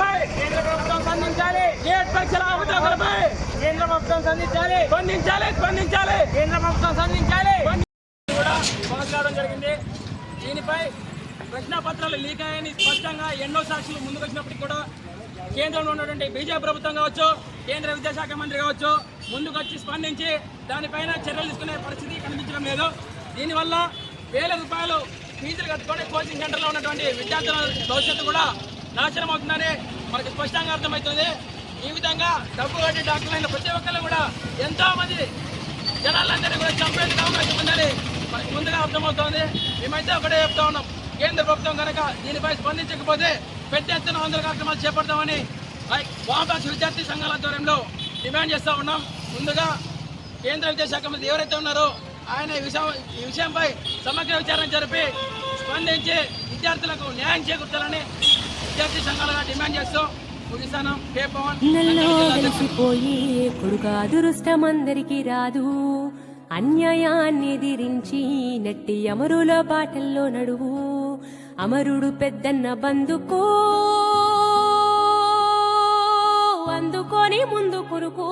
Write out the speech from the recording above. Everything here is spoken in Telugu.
ఉద్యోగులపై కేంద్ర ప్రభుత్వం స్పందించాలి. గేట్ పరీక్షల ఉద్యోగులపై కేంద్ర ప్రభుత్వం స్పందించాలి. స్పందించాలి. కేంద్ర ప్రభుత్వం స్పందించాలి. కూడా పాస్ కావడం జరిగింది. దీనిపై ప్రశ్నాపత్రాలు లీక్ అయ్యాయని స్పష్టంగా ఎన్నో సాక్షులు ముందుకు వచ్చినప్పటికీ కూడా కేంద్రంలో ఉన్నటువంటి బీజేపీ ప్రభుత్వం కావచ్చు, కేంద్ర విద్యాశాఖ మంత్రి కావచ్చు, ముందుకు వచ్చి స్పందించి దానిపైన చర్యలు తీసుకునే పరిస్థితి కనిపించడం లేదు. దీనివల్ల వేల రూపాయలు ఫీజులు కట్టుకొని కోచింగ్ సెంటర్లో ఉన్నటువంటి విద్యార్థుల భవిష్యత్తు కూడా నాశనం అవుతుందని మనకు స్పష్టంగా అర్థమవుతుంది. ఈ విధంగా డబ్బు కట్టి డాక్టర్లైన ప్రతి ఒక్కరు కూడా ఎంతో మంది జనాలందరినీ కూడా చంపేందుకు అవకాశం ఉందని మనకు ముందుగా అర్థమవుతోంది. మేమైతే ఒకటే చెప్తా ఉన్నాం, కేంద్ర ప్రభుత్వం కనుక దీనిపై స్పందించకపోతే పెద్ద ఎత్తున ఆందోళన కార్యక్రమాలు చేపడతామని వామపక్ష విద్యార్థి సంఘాల ఆధ్వర్యంలో డిమాండ్ చేస్తూ ఉన్నాం. ముందుగా కేంద్ర విద్యాశాఖ మంత్రి ఎవరైతే ఉన్నారో ఆయన ఈ విషయంపై సమగ్ర విచారణ జరిపి స్పందించి విద్యార్థులకు న్యాయం చేకూర్చాలని విద్యార్థి సంఘాలుగా డిమాండ్ చేస్తూ ముగిస్తాను. కలిసిపోయి కొడుక అదృష్టమందరికి రాదు, అన్యాయాన్ని ఎదిరించి నెట్టి అమరుల బాటల్లో నడువు, అమరుడు పెద్దన్న బందుకో అందుకొని ముందు కురుకు.